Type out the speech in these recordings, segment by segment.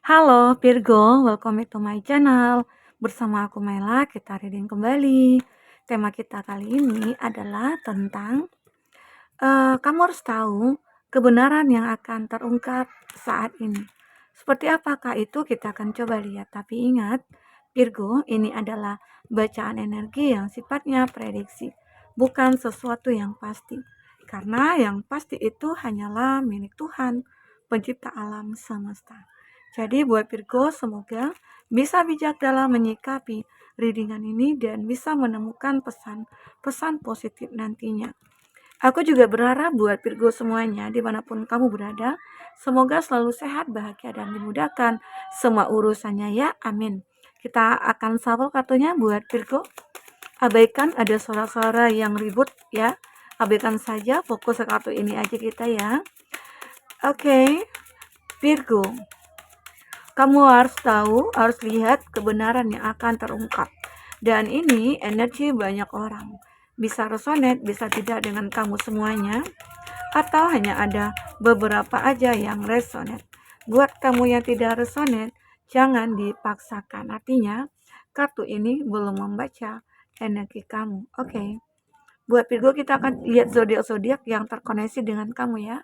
Halo Virgo, welcome back to my channel. Bersama aku Mela, kita reading kembali. Tema kita kali ini adalah tentang kamu harus tahu kebenaran yang akan terungkap saat ini. Seperti apakah itu kita akan coba lihat. Tapi ingat, Virgo ini adalah bacaan energi yang sifatnya prediksi, bukan sesuatu yang pasti. Karena yang pasti itu hanyalah milik Tuhan, pencipta alam semesta. Jadi buat Virgo, semoga bisa bijak dalam menyikapi readingan ini dan bisa menemukan pesan-pesan positif nantinya. Aku juga berharap buat Virgo semuanya, dimanapun kamu berada, semoga selalu sehat, bahagia, dan dimudahkan semua urusannya ya, amin. Kita akan shuffle kartunya buat Virgo. Abaikan ada suara-suara yang ribut ya, abaikan saja, fokus ke kartu ini aja kita ya. Oke, Virgo. Kamu harus tahu, harus lihat kebenaran yang akan terungkap. Dan ini energi banyak orang. Bisa resonate, bisa tidak dengan kamu semuanya. Atau hanya ada beberapa aja yang resonate. Buat kamu yang tidak resonate, jangan dipaksakan. Artinya, kartu ini belum membaca energi kamu. Oke. Buat Virgo, kita akan lihat zodiak-zodiak yang terkoneksi dengan kamu ya.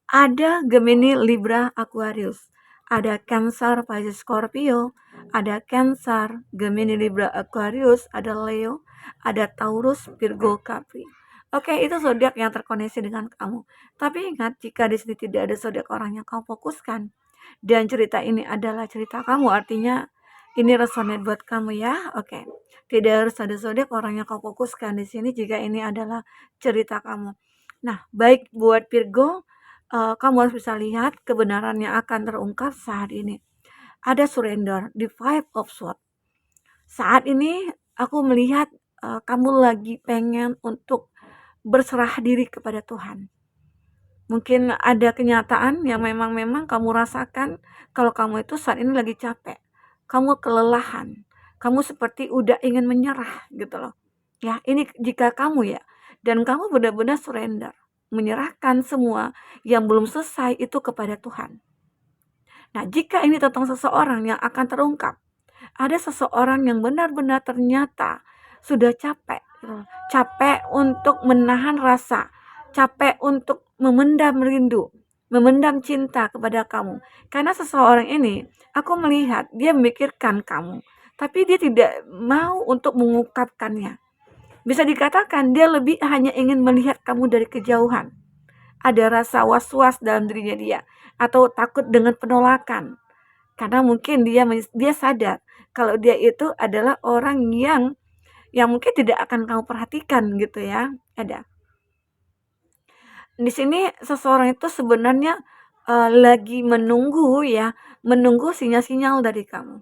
Ada Gemini, Libra, Aquarius. Ada Cancer, Pisces, Scorpio. Ada Cancer, Gemini, Libra, Aquarius. Ada Leo. Ada Taurus, Virgo, Capri. Oke, itu zodiak yang terkoneksi dengan kamu. Tapi ingat, jika di sini tidak ada zodiak orang yang kamu fokuskan, dan cerita ini adalah cerita kamu, artinya ini resonate buat kamu ya. Oke, tidak harus ada zodiak orang yang kamu fokuskan di sini jika ini adalah cerita kamu. Nah, baik buat Virgo, kamu harus bisa lihat kebenaran yang akan terungkap saat ini. Ada surrender, the Five of Swords. Saat ini aku melihat kamu lagi pengen untuk berserah diri kepada Tuhan. Mungkin ada kenyataan yang memang kamu rasakan kalau kamu itu saat ini lagi capek. Kamu kelelahan. Kamu seperti udah ingin menyerah gitu loh. Ya, ini jika kamu ya. Dan kamu benar-benar surrender. Menyerahkan semua yang belum selesai itu kepada Tuhan. Nah, jika ini tentang seseorang yang akan terungkap, ada seseorang yang benar-benar ternyata sudah capek, gitu. Capek untuk menahan rasa, capek untuk memendam rindu, memendam cinta kepada kamu. Karena seseorang ini, aku melihat dia memikirkan kamu, tapi dia tidak mau untuk mengungkapkannya. Bisa dikatakan dia lebih hanya ingin melihat kamu dari kejauhan. Ada rasa was-was dalam dirinya dia, atau takut dengan penolakan. Karena mungkin dia sadar kalau dia itu adalah orang yang mungkin tidak akan kamu perhatikan gitu ya. Ada. Di sini seseorang itu sebenarnya lagi menunggu ya, menunggu sinyal-sinyal dari kamu.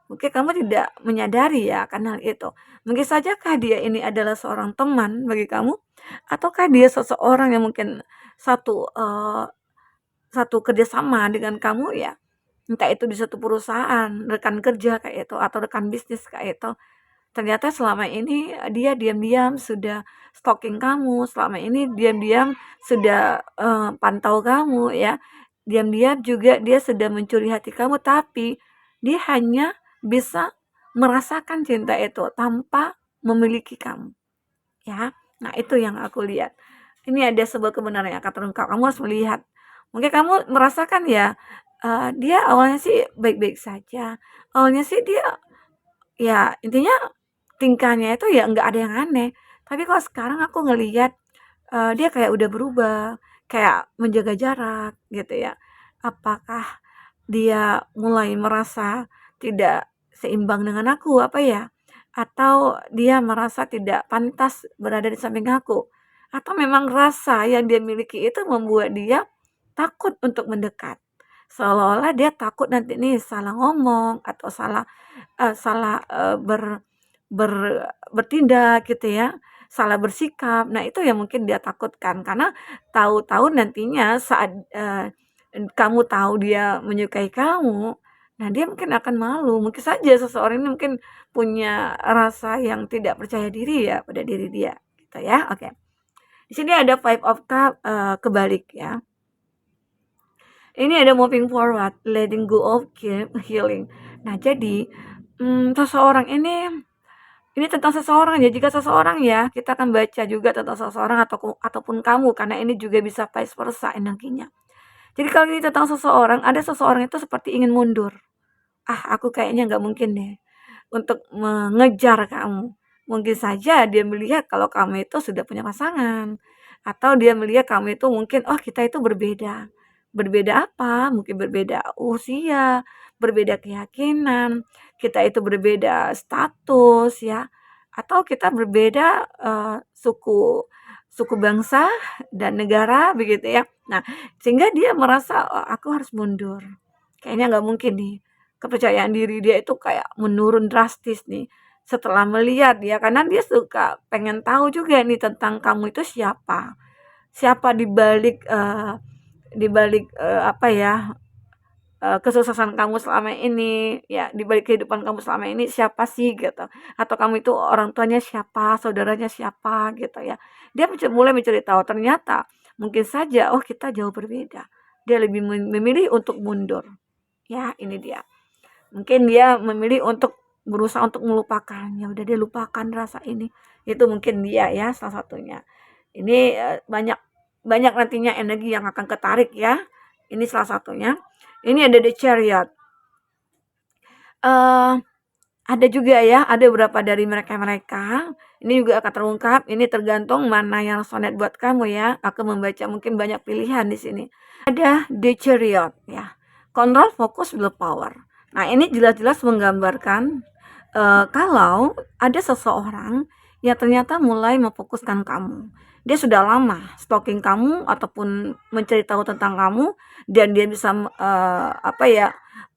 Mungkin kamu tidak menyadari ya akan hal itu. Mungkin sajakah dia ini adalah seorang teman bagi kamu, ataukah dia seseorang yang mungkin satu kerjasama dengan kamu ya, entah itu di satu perusahaan, rekan kerja kayak itu, atau rekan bisnis kayak itu. Ternyata selama ini dia diam-diam sudah stalking kamu, selama ini diam-diam sudah pantau kamu ya, diam-diam juga dia sudah mencuri hati kamu, tapi dia hanya bisa merasakan cinta itu tanpa memiliki kamu ya. Nah, itu yang aku lihat. Ini ada sebuah kebenaran yang akan terungkap. Kamu harus melihat. Mungkin kamu merasakan ya, dia awalnya sih baik-baik saja. Awalnya sih dia ya intinya tingkahnya itu ya nggak ada yang aneh. Tapi kalau sekarang aku ngelihat dia kayak udah berubah, kayak menjaga jarak gitu ya. Apakah dia mulai merasa tidak seimbang dengan aku apa ya? Atau dia merasa tidak pantas berada di samping aku? Atau memang rasa yang dia miliki itu membuat dia takut untuk mendekat? Seolah-olah dia takut nanti nih salah ngomong atau salah bertindak gitu ya, salah bersikap. Nah, itu yang mungkin dia takutkan karena tahu-tahu nantinya saat kamu tahu dia menyukai kamu, nah dia mungkin akan malu. Mungkin saja seseorang ini mungkin punya rasa yang tidak percaya diri ya pada diri dia, gitu ya. Oke. Di sini ada Five of Cup kebalik ya. Ini ada moving forward, letting go of guilt, healing. Nah, jadi seseorang ini tentang seseorang ya. Jika seseorang ya, kita akan baca juga tentang seseorang ataupun kamu, karena ini juga bisa vice versa energinya. Jadi kalau ini tentang seseorang, ada seseorang itu seperti ingin mundur. Aku kayaknya nggak mungkin deh untuk mengejar kamu. Mungkin saja dia melihat kalau kamu itu sudah punya pasangan, atau dia melihat kamu itu mungkin, oh kita itu berbeda. Berbeda apa? Mungkin berbeda usia, berbeda keyakinan, kita itu berbeda status ya, atau kita berbeda suku suku bangsa dan negara begitu ya. Nah, sehingga dia merasa, "Oh, aku harus mundur. Kayaknya nggak mungkin nih, kepercayaan diri dia itu kayak menurun drastis nih setelah melihat ya, karena dia suka pengen tahu juga nih tentang kamu itu siapa. Siapa di balik apa ya, kesuksesan kamu selama ini, ya di balik kehidupan kamu selama ini siapa sih gitu. Atau kamu itu orang tuanya siapa, saudaranya siapa gitu ya. Dia mulai mencari tahu, ternyata mungkin saja oh kita jauh berbeda. Dia lebih memilih untuk mundur. Ya, ini dia. Mungkin dia memilih untuk berusaha untuk melupakan, ya udah dia lupakan rasa ini. Itu mungkin dia ya salah satunya. Ini banyak banyak nantinya energi yang akan ketarik ya. Ini salah satunya. Ini ada The Chariot. Eh ada juga ya, ada beberapa dari mereka-mereka. Ini juga akan terungkap. Ini tergantung mana yang sonet buat kamu ya. Aku membaca mungkin banyak pilihan di sini. Ada The Chariot ya. Control, focus, willpower. Nah, ini jelas-jelas menggambarkan kalau ada seseorang yang ternyata mulai memfokuskan kamu. Dia sudah lama stalking kamu ataupun mencari tahu tentang kamu, dan dia bisa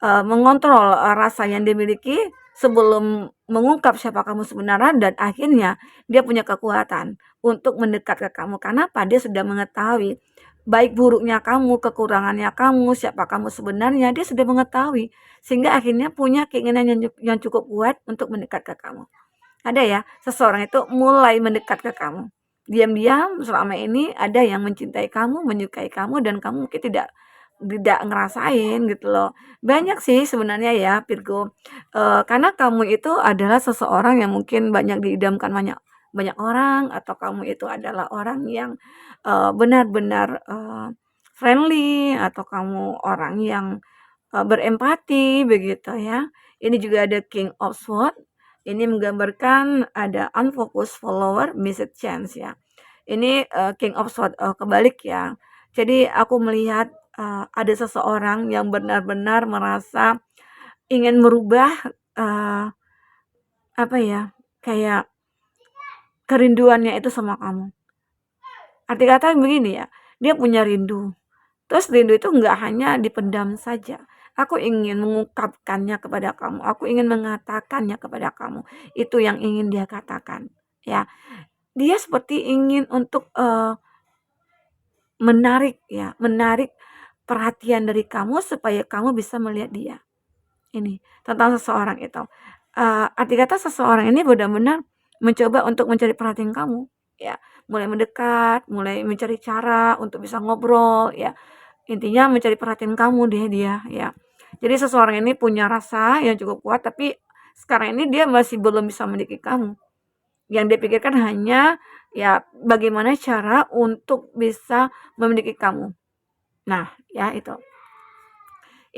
mengontrol rasa yang dia miliki sebelum mengungkap siapa kamu sebenarnya, dan akhirnya dia punya kekuatan untuk mendekat ke kamu. Kenapa? Dia sudah mengetahui baik buruknya kamu, kekurangannya kamu, siapa kamu sebenarnya, dia sudah mengetahui. Sehingga akhirnya punya keinginan yang cukup kuat untuk mendekat ke kamu. Ada ya, seseorang itu mulai mendekat ke kamu. Diam-diam selama ini ada yang mencintai kamu, menyukai kamu, dan kamu mungkin tidak ngerasain gitu loh. Banyak sih sebenarnya ya Virgo, karena kamu itu adalah seseorang yang mungkin banyak diidamkan banyak banyak orang, atau kamu itu adalah orang yang benar-benar friendly, atau kamu orang yang berempati begitu ya. Ini juga ada King of Swords. Ini menggambarkan ada unfocused follower, missed chance ya. Ini King of Swords kebalik ya. Jadi aku melihat ada seseorang yang benar-benar merasa ingin merubah apa ya, kayak kerinduannya itu sama kamu. Arti kata begini ya, dia punya rindu. Terus rindu itu nggak hanya dipendam saja. Aku ingin mengungkapkannya kepada kamu. Aku ingin mengatakannya kepada kamu. Itu yang ingin dia katakan. Ya, dia seperti ingin untuk menarik perhatian dari kamu supaya kamu bisa melihat dia. Ini tentang seseorang itu. Arti kata seseorang ini benar-benar mencoba untuk mencari perhatian kamu. Ya, mulai mendekat, mulai mencari cara untuk bisa ngobrol. Ya, intinya mencari perhatian kamu deh dia ya. Jadi seseorang ini punya rasa yang cukup kuat, tapi sekarang ini dia masih belum bisa memiliki kamu. Yang dia pikirkan hanya ya bagaimana cara untuk bisa memiliki kamu. Nah, ya itu.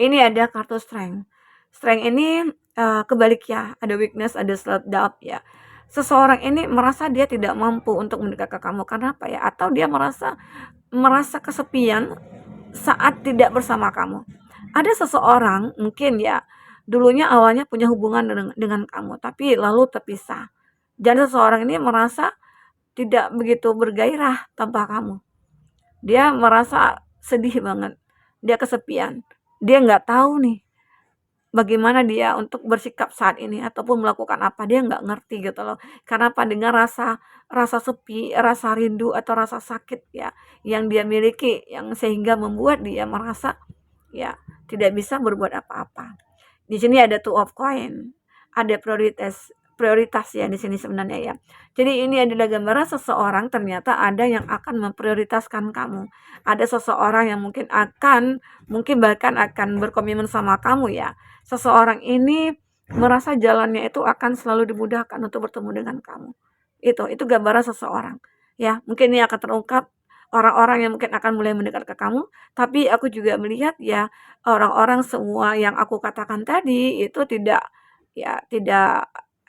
Ini ada kartu strength. Strength ini kebalik ya, ada weakness, ada self doubt ya. Seseorang ini merasa dia tidak mampu untuk mendekat ke kamu karena apa ya? Atau dia merasa kesepian saat tidak bersama kamu. Ada seseorang mungkin ya, dulunya awalnya punya hubungan dengan kamu, tapi lalu terpisah. Dan seseorang ini merasa tidak begitu bergairah tanpa kamu. Dia merasa sedih banget. Dia kesepian. Dia nggak tahu nih bagaimana dia untuk bersikap saat ini ataupun melakukan apa, dia nggak ngerti gitu loh. Karena apa? Dengan rasa rasa sepi, rasa rindu atau rasa sakit ya yang dia miliki, yang sehingga membuat dia merasa ya tidak bisa berbuat apa-apa. Di sini ada two of coin, ada prioritas ya di sini sebenarnya ya. Jadi ini adalah gambaran seseorang ternyata ada yang akan memprioritaskan kamu. Ada seseorang yang mungkin bahkan akan berkomitmen sama kamu ya. Seseorang ini merasa jalannya itu akan selalu dimudahkan untuk bertemu dengan kamu. Itu gambaran seseorang. Ya, mungkin ini akan terungkap orang-orang yang mungkin akan mulai mendekat ke kamu, tapi aku juga melihat ya orang-orang semua yang aku katakan tadi itu tidak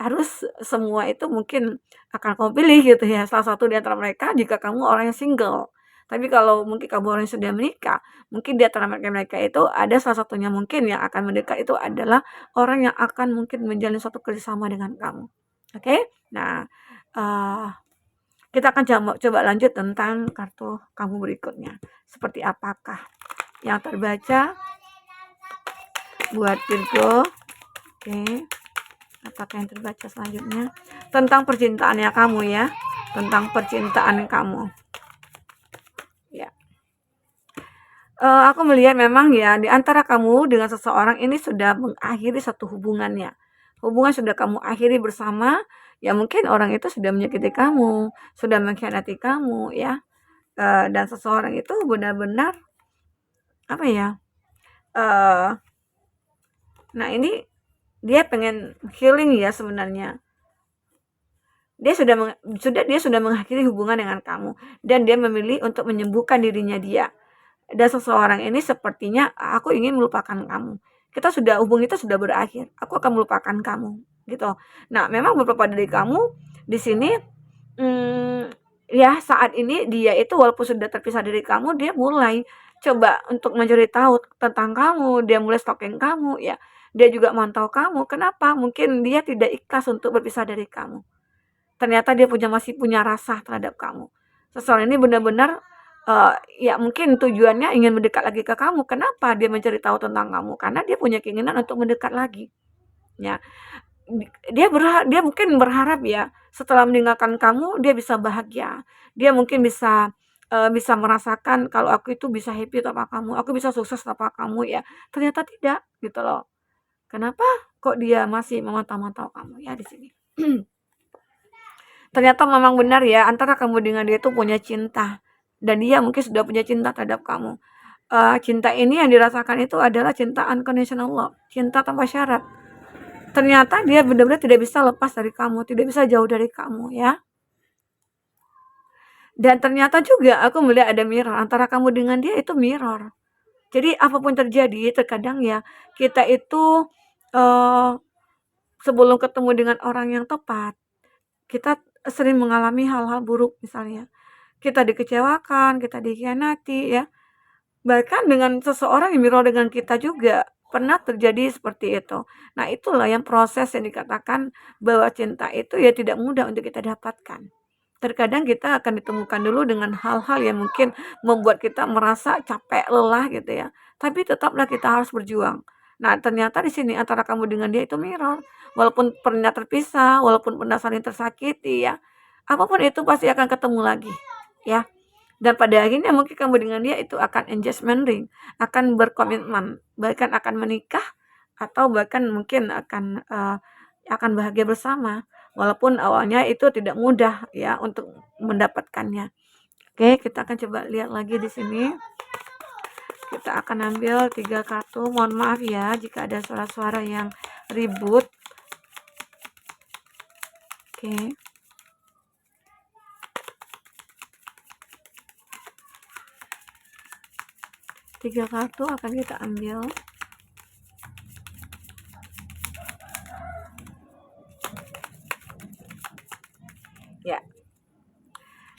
harus semua itu mungkin akan kamu pilih gitu ya. Salah satu di antara mereka jika kamu orang yang single. Tapi kalau mungkin kamu orang yang sudah menikah, mungkin di antara mereka itu ada salah satunya mungkin yang akan mendekat itu adalah orang yang akan mungkin menjalin suatu kerjasama dengan kamu. Oke? Nah, eh, kita akan coba lanjut tentang kartu kamu berikutnya. Seperti apakah yang terbaca buat Virgo? Oke. Apakah yang terbaca selanjutnya? Tentang percintaannya kamu ya. Tentang percintaan kamu. Ya. Aku melihat memang ya di antara kamu dengan seseorang ini sudah mengakhiri satu hubungannya. Hubungan sudah kamu akhiri bersama, ya mungkin orang itu sudah menyakiti kamu, sudah mengkhianati kamu ya. Dan seseorang itu benar-benar apa ya? Nah ini dia pengen healing ya sebenarnya. Dia sudah mengakhiri hubungan dengan kamu dan dia memilih untuk menyembuhkan dirinya dia. Dan seseorang ini sepertinya aku ingin melupakan kamu. Hubungan kita sudah berakhir. Aku akan melupakan kamu gitu. Nah, memang beberapa dari kamu di sini ya saat ini dia itu walaupun sudah terpisah dari kamu, dia mulai coba untuk mencari tahu tentang kamu, dia mulai stalking kamu ya. Dia juga mantau kamu. Kenapa? Mungkin dia tidak ikhlas untuk berpisah dari kamu. Ternyata dia masih punya rasa terhadap kamu. Seseorang ini benar-benar ya mungkin tujuannya ingin mendekat lagi ke kamu. Kenapa dia mencari tahu tentang kamu? Karena dia punya keinginan untuk mendekat lagi. Ya, dia mungkin berharap ya setelah meninggalkan kamu dia bisa bahagia. Dia mungkin bisa merasakan kalau aku itu bisa happy tanpa kamu, aku bisa sukses tanpa kamu ya. Ternyata tidak gitu loh. Kenapa kok dia masih memantau-mantau kamu ya di sini? Ternyata memang benar ya antara kamu dengan dia itu punya cinta dan dia mungkin sudah punya cinta terhadap kamu. Cinta ini yang dirasakan itu adalah cinta unconditional love, cinta tanpa syarat. Ternyata dia benar-benar tidak bisa lepas dari kamu, tidak bisa jauh dari kamu ya. Dan ternyata juga aku melihat ada mirror antara kamu dengan dia itu mirror. Jadi apapun terjadi terkadang ya kita itu sebelum ketemu dengan orang yang tepat, kita sering mengalami hal-hal buruk misalnya. Kita dikecewakan, kita dikhianati ya. Bahkan dengan seseorang yang mirror dengan kita juga pernah terjadi seperti itu. Nah, itulah yang proses yang dikatakan bahwa cinta itu ya tidak mudah untuk kita dapatkan. Terkadang kita akan ditemukan dulu dengan hal-hal yang mungkin membuat kita merasa capek, lelah gitu ya. Tapi tetaplah kita harus berjuang. Nah, ternyata di sini antara kamu dengan dia itu mirror. Walaupun pernah terpisah, walaupun pernah saling tersakiti ya. Apapun itu pasti akan ketemu lagi ya. Dan pada akhirnya mungkin kamu dengan dia itu akan engagement ring, akan berkomitmen, bahkan akan menikah atau bahkan mungkin akan bahagia bersama. Walaupun awalnya itu tidak mudah ya untuk mendapatkannya. Oke, kita akan coba lihat lagi di sini. Kita akan ambil 3 kartu. Mohon maaf ya jika ada suara-suara yang ribut. Oke. 3 kartu akan kita ambil. Ya.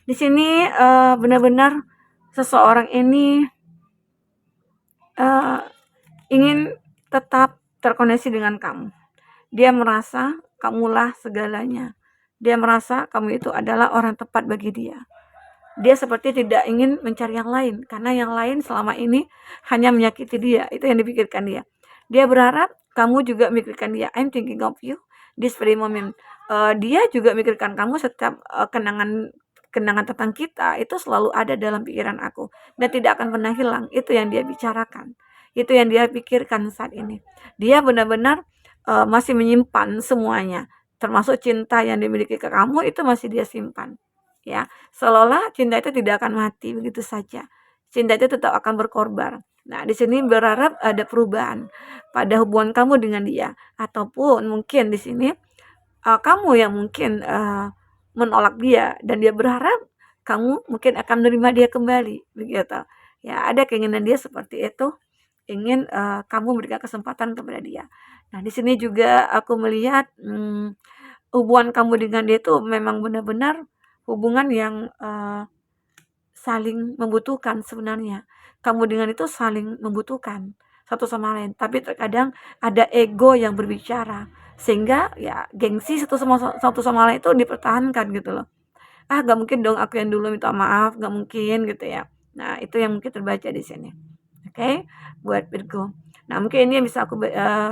Di sini benar-benar seseorang ini ingin tetap terkoneksi dengan kamu. Dia merasa kamulah segalanya. Dia merasa kamu itu adalah orang tepat bagi dia. Dia seperti tidak ingin mencari yang lain karena yang lain selama ini hanya menyakiti dia. Itu yang dipikirkan dia. Dia berharap kamu juga memikirkan dia. I'm thinking of you this very moment. Dia juga memikirkan kamu setiap kenangan tentang kita itu selalu ada dalam pikiran aku dan tidak akan pernah hilang. Itu yang dia bicarakan. Itu yang dia pikirkan saat ini. Dia benar-benar masih menyimpan semuanya. termasuk cinta yang dimiliki ke kamu itu masih dia simpan, ya. Seolah-olah cinta itu tidak akan mati begitu saja. Cinta itu tetap akan berkorban. Nah, di sini berharap ada perubahan pada hubungan kamu dengan dia, ataupun mungkin di sini kamu yang mungkin menolak dia dan dia berharap kamu mungkin akan menerima dia kembali, begitu. Ya, ada keinginan dia seperti itu, ingin kamu berikan kesempatan kepada dia. Nah, di sini juga aku melihat hubungan kamu dengan dia itu memang benar-benar hubungan yang saling membutuhkan sebenarnya. Kamu dengan itu saling membutuhkan satu sama lain, tapi terkadang ada ego yang berbicara sehingga ya gengsi satu sama lain itu dipertahankan gitu loh. Ah, gak mungkin dong aku yang dulu minta maaf, gak mungkin gitu ya. Nah, itu yang mungkin terbaca di sini. Oke, buat Virgo. Nah, mungkin ini yang bisa aku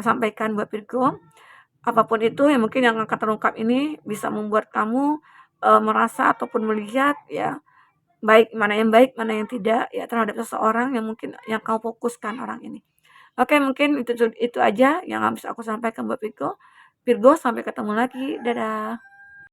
sampaikan buat Virgo. Apapun itu yang mungkin yang akan terungkap ini bisa membuat kamu merasa ataupun melihat ya baik, mana yang tidak ya terhadap seseorang yang mungkin yang kau fokuskan orang ini. Oke, mungkin itu aja yang bisa aku sampaikan buat Virgo. Virgo, sampai ketemu lagi. Dadah.